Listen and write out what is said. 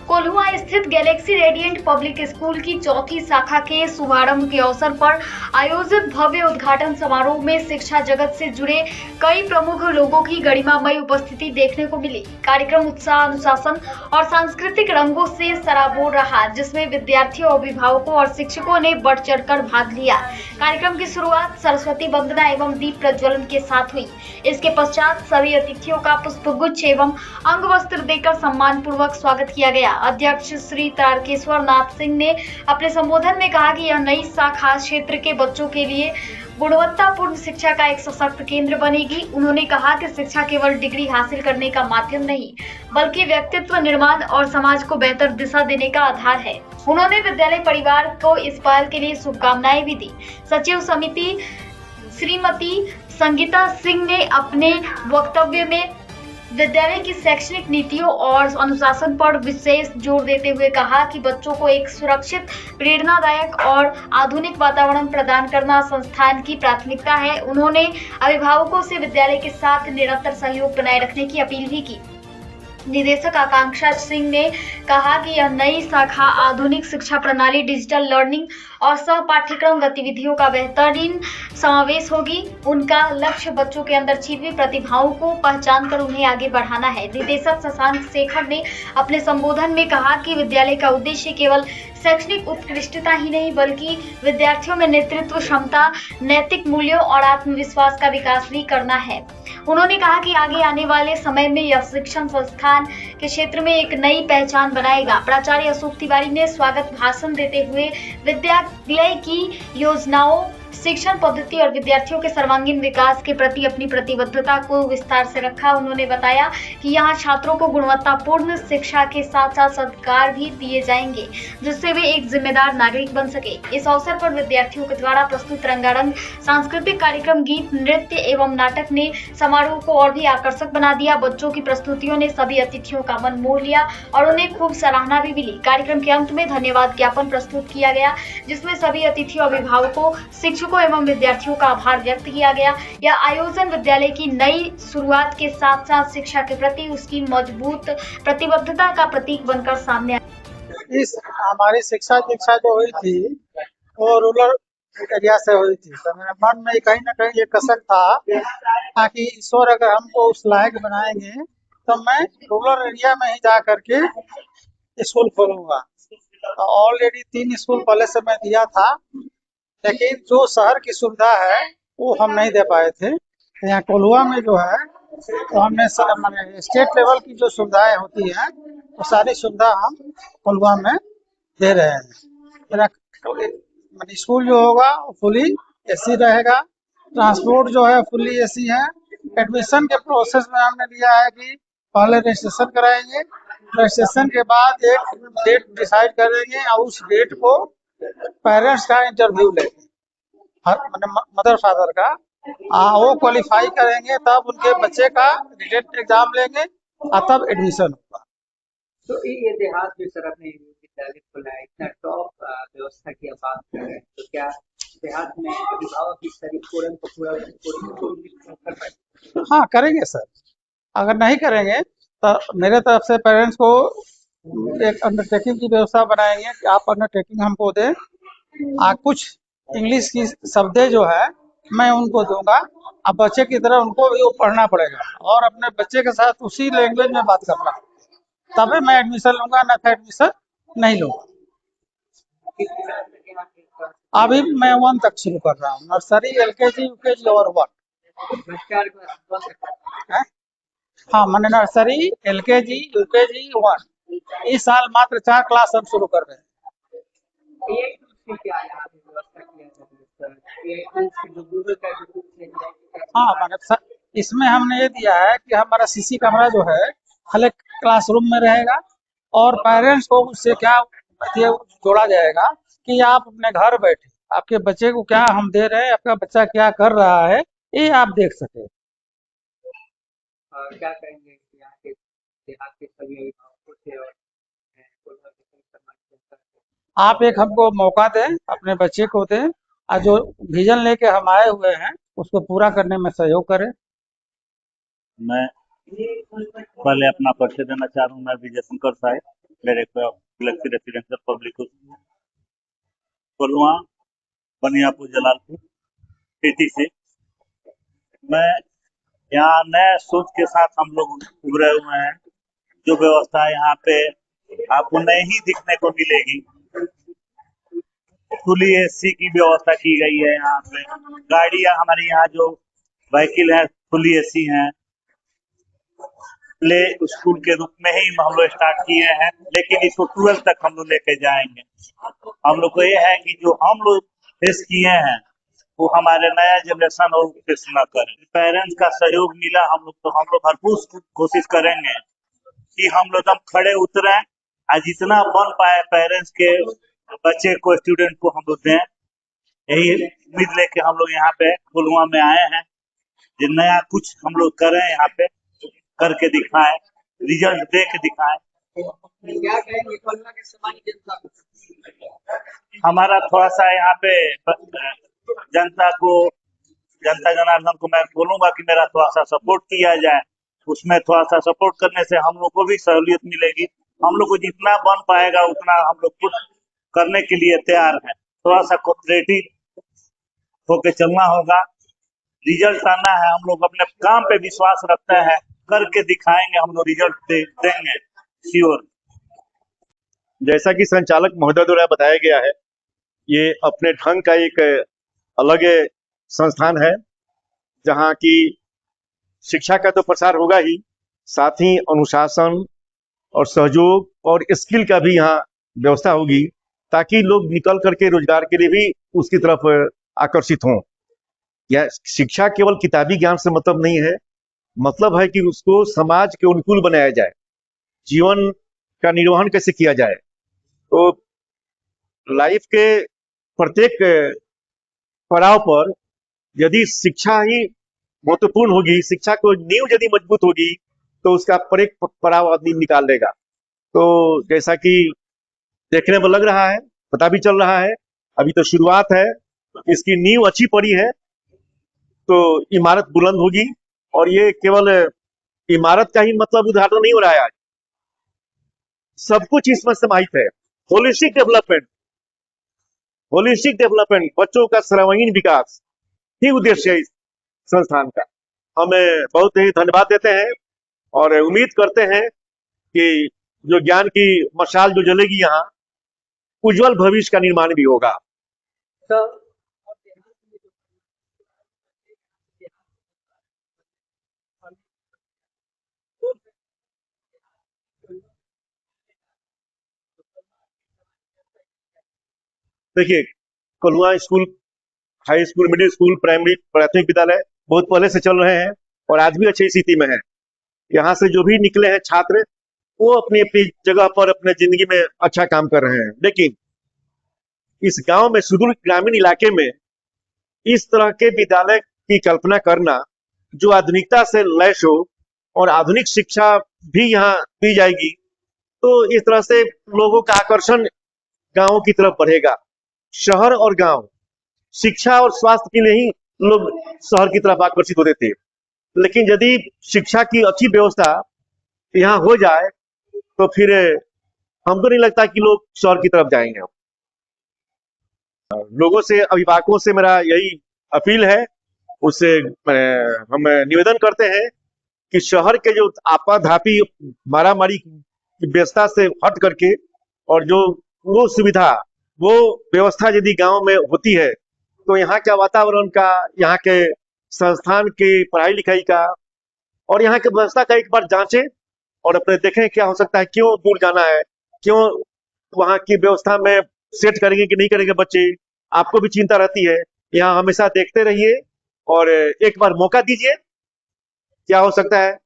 कोल्हुआ स्थित Galaxy radiant public school की चौथी शाखा के शुभारंभ के अवसर पर आयोजित भव्य उद्घाटन समारोह में शिक्षा जगत से जुड़े कई प्रमुख लोगों की गरिमामय उपस्थिति देखने को मिली। कार्यक्रम उत्साह, अनुशासन और सांस्कृतिक रंगों से सराबोर रहा, जिसमें विद्यार्थियों, अभिभावकों और शिक्षकों ने बढ़ चढ़कर भाग लिया। कार्यक्रम की शुरुआत सरस्वती वंदना एवं दीप प्रज्वलन के साथ हुई। इसके पश्चात सभी अतिथियों का पुष्पगुच्छ एवं अंग वस्त्र देकर सम्मान पूर्वक स्वागत किया गया। अध्यक्ष श्री तारकेश्वर नाथ सिंह ने अपने संबोधन में कहा कि यह नई शाखा क्षेत्र के बच्चों के लिए गुणवत्तापूर्ण शिक्षा का एक सशक्त केंद्र बनेगी। उन्होंने कहा कि शिक्षा केवल डिग्री हासिल करने का माध्यम नहीं, बल्कि व्यक्तित्व निर्माण और समाज को बेहतर दिशा देने का आधार है। उन्होंने विद्यालय परिवार को इस पहल के लिए शुभकामनाएं भी दी। सचिव समिति श्रीमती संगीता सिंह ने अपने वक्तव्य में विद्यालय की शैक्षणिक नीतियों और अनुशासन पर विशेष जोर देते हुए कहा कि बच्चों को एक सुरक्षित, प्रेरणादायक और आधुनिक वातावरण प्रदान करना संस्थान की प्राथमिकता है। उन्होंने अभिभावकों से विद्यालय के साथ निरंतर सहयोग बनाए रखने की अपील भी की। निदेशक आकांक्षा सिंह ने कहा कि यह नई शाखा आधुनिक शिक्षा प्रणाली, डिजिटल लर्निंग और सह पाठ्यक्रम गतिविधियों का बेहतरीन समावेश होगी। उनका लक्ष्य बच्चों के अंदर छिपी प्रतिभाओं को पहचान कर उन्हें आगे बढ़ाना है। निदेशक शशांक शेखर ने अपने संबोधन में कहा कि विद्यालय का उद्देश्य केवल शैक्षणिक उत्कृष्टता ही नहीं, बल्कि विद्यार्थियों में नेतृत्व क्षमता, नैतिक मूल्यों और आत्मविश्वास का विकास भी करना है। उन्होंने कहा कि आगे आने वाले समय में यह शिक्षण संस्थान के क्षेत्र में एक नई पहचान बनाएगा। प्राचार्य अशोक तिवारी ने स्वागत भाषण देते हुए विद्यालय की योजनाओं, शिक्षण पद्धति और विद्यार्थियों के सर्वांगीण विकास के प्रति अपनी प्रतिबद्धता को विस्तार से रखा। उन्होंने बताया कि यहाँ छात्रों को गुणवत्तापूर्ण शिक्षा के साथ साथ संस्कार भी दिए जाएंगे, जिससे वे एक जिम्मेदार नागरिक बन सके। इस अवसर पर विद्यार्थियों के द्वारा प्रस्तुत रंगारंग सांस्कृतिक कार्यक्रम, गीत, नृत्य एवं नाटक ने समारोह को और भी आकर्षक बना दिया। बच्चों की प्रस्तुतियों ने सभी अतिथियों का मन मोह लिया और उन्हें खूब सराहना भी मिली। कार्यक्रम के अंत में धन्यवाद ज्ञापन प्रस्तुत किया गया, जिसमें सभी अतिथियों, अभिभावकों, शिक्षकों एवं विद्यार्थियों का आभार व्यक्त किया गया। यह आयोजन विद्यालय की नई शुरुआत के साथ साथ शिक्षा के प्रति उसकी मजबूत प्रतिबद्धता का प्रतीक बनकर सामने आया। इस हमारी शिक्षा दीक्षा जो हुई थी वो रूरल एरिया से हुई थी, तो मेरे मन में कहीं ना कहीं ये कसक था ताकि ईश्वर अगर हमको उस लायक बनाएंगे तो मैं रूरल एरिया में ही जा करके स्कूल खोलूंगा। तो ऑलरेडी 3 स्कूल पहले से मैं दिया था, लेकिन जो शहर की सुविधा है वो हम नहीं दे पाए थे। यहाँ कोल्हुआ में जो है तो हमने स्टेट लेवल की जो सुविधाएं होती हैं वो सारी सुविधा हम कोल्हुआ में दे रहे हैं। मेरा स्कूल जो होगा वो फुली एसी रहेगा, ट्रांसपोर्ट जो है फुली एसी है। एडमिशन के प्रोसेस में हमने लिया है कि पहले रजिस्ट्रेशन कराएंगे, रजिस्ट्रेशन के बाद एक डेट डिसाइड करेंगे और उस डेट को पेरेंट्स का इंटरव्यू लेंगे, मदर फादर का, वो क्वालिफाई करेंगे तब उनके बच्चे का रिटेन एग्जाम लेंगे और तब एडमिशन होगा। तो ये देहात में सर अपने विद्यालय खोला है, इतना टॉप व्यवस्था की आप बात कर रहे हैं, तो क्या देहात में अभिभावक इस तरह पूर्ण कर पाएंगे? हाँ, करेंगे सर। अगर नहीं करेंगे तो मेरे तरफ से पेरेंट्स को एक अंडरटेकिंग की व्यवस्था बनाएंगे कि आप अंडरटेकिंग हमको दें। कुछ इंग्लिश की शब्द जो है मैं उनको दूंगा, अब बच्चे की तरह उनको भी वो पढ़ना पड़ेगा और अपने बच्चे के साथ उसी लैंग्वेज में बात करना, तभी मैं एडमिशन लूंगा, न तो एडमिशन नहीं लूंगा। अभी मैं 1 तक शुरू कर रहा हूँ, नर्सरी, LKG, UKG और 1। हाँ, मैंने नर्सरी, LKG, UKG, 1 इस साल मात्र 4 क्लास हम शुरू कर रहे हैं। हाँ, मैंने इसमें हमने ये दिया है कि हमारा CC कमरा जो है हर एक क्लासरूम में रहेगा और पेरेंट्स को उससे क्या जोड़ा जाएगा कि आप अपने घर बैठे आपके बच्चे को क्या हम दे रहे हैं, आपका बच्चा क्या कर रहा है, ये आप देख सके। क्या कहेंगे यहाँ के देहात के सभी अभिभावकों से और आप एक हमको मौका दें, अपने बच्चे को दें और जो विजन लेके हम आए हुए हैं उसको पूरा करने में सहयोग करें। मैं पहले अपना परिचय देना चाह रहा हूँ। मैं विजय शंकर साय, मेरे को Galaxy residential public school Kolhua Baniyapur Jalalpur city से। मैं यहाँ नए सोच के साथ हम लोग उभरे हुए हैं। जो व्यवस्था यहाँ पे आपको नहीं दिखने को मिलेगी। खुली एसी की व्यवस्था की गई है यहाँ पे। गाड़ियाँ हमारे यहाँ जो व्हीकल है फुली एसी हैं। प्ले स्कूल के रूप में ही हम लोग स्टार्ट किए हैं, लेकिन इसको 12 तक हम लोग लेके जाएंगे। हम लोग को ये है कि जो हम लोग फेस किए हैं वो हमारे नया जनरेशन और फेस न करे। पेरेंट्स का सहयोग मिला हम लोग भरपूर कोशिश करेंगे कि हम लोग एकदम खड़े उतरे और जितना बन पाए पेरेंट्स के बच्चे को स्टूडेंट को हम लोग दें। यही उम्मीद लेके हम लोग यहाँ पे कोल्हुआ में आए हैं। जो नया कुछ हम लोग करें, यहाँ पे करके दिखाएं, रिजल्ट दे के दिखाएं। क्या कहेंगे कोल्हुआ के सामान्य जनता को? हमारा थोड़ा सा यहाँ पे जनता जनार्दन को मैं बोलूंगा कि मेरा थोड़ा सा सपोर्ट किया जाए। उसमें थोड़ा सा सपोर्ट करने से हम लोग को भी सहूलियत मिलेगी। हम लोग को जितना बन पाएगा उतना हम लोग कुछ करने के लिए तैयार है। थोड़ा सा कोऑपरेटिव होके चलना होगा। रिजल्ट आना है। हम लोग अपने काम पे विश्वास रखते हैं, करके दिखाएंगे। हम लोग रिजल्ट देंगे श्योर। जैसा कि संचालक महोदय द्वारा बताया गया है, ये अपने ढंग का एक अलग संस्थान है जहाँ की शिक्षा का तो प्रसार होगा ही, साथ ही अनुशासन और सहयोग और स्किल का भी यहाँ व्यवस्था होगी, ताकि लोग निकल करके रोजगार के लिए भी उसकी तरफ आकर्षित हों। यह शिक्षा केवल किताबी ज्ञान से मतलब नहीं है, मतलब है कि उसको समाज के अनुकूल बनाया जाए, जीवन का निर्वहन कैसे किया जाए। तो लाइफ के प्रत्येक पड़ाव पर यदि शिक्षा ही महत्वपूर्ण होगी, शिक्षा को नींव यदि मजबूत होगी, तो उसका प्रत्येक पड़ाव आदमी निकाल लेगा। तो जैसा कि देखने में लग रहा है, पता भी चल रहा है, अभी तो शुरुआत है, इसकी नींव अच्छी पड़ी है तो इमारत बुलंद होगी। और ये केवल इमारत का ही मतलब उदाहरण नहीं हो रहा है, आज सब कुछ इसमें समाहित है। होलिस्टिक डेवलपमेंट, बच्चों का सर्वांगीण विकास ही उद्देश्य है इस संस्थान का। हमें बहुत ही धन्यवाद देते हैं और उम्मीद करते हैं कि जो ज्ञान की मशाल जो जलेगी यहाँ, उज्जवल भविष्य का निर्माण भी होगा। तो देखिए, Kolhua school, high school, middle school, primary, प्राथमिक विद्यालय बहुत पहले से चल रहे हैं और आज भी अच्छी स्थिति में है। यहाँ से जो भी निकले हैं छात्र, वो अपनी अपनी जगह पर अपने जिंदगी में अच्छा काम कर रहे हैं। लेकिन इस गांव में, सुदूर ग्रामीण इलाके में इस तरह के विद्यालय की कल्पना करना जो आधुनिकता से लैस हो और आधुनिक शिक्षा भी यहाँ दी जाएगी, तो इस तरह से लोगों का आकर्षण गांवों की तरफ बढ़ेगा। शहर और गांव शिक्षा और स्वास्थ्य के लिए ही लोग शहर की तरफ आकर्षित होते थे, लेकिन यदि शिक्षा की अच्छी व्यवस्था यहाँ हो जाए तो फिर हमको नहीं लगता कि लोग शहर की तरफ जाएंगे। लोगों से, अभिभावकों से मेरा यही अपील है, उससे हम निवेदन करते हैं कि शहर के जो आपाधापी मारामारी की व्यवस्था से हट करके और जो वो सुविधा, वो व्यवस्था यदि गांव में होती है, तो यहाँ के वातावरण का, यहाँ के संस्थान की पढ़ाई लिखाई का और यहाँ के व्यवस्था का एक बार जांचें और अपने देखें क्या हो सकता है, क्यों दूर जाना है, क्यों वहाँ की व्यवस्था में सेट करेंगे कि नहीं करेंगे बच्चे, आपको भी चिंता रहती है। यहाँ हमेशा देखते रहिए और एक बार मौका दीजिए, क्या हो सकता है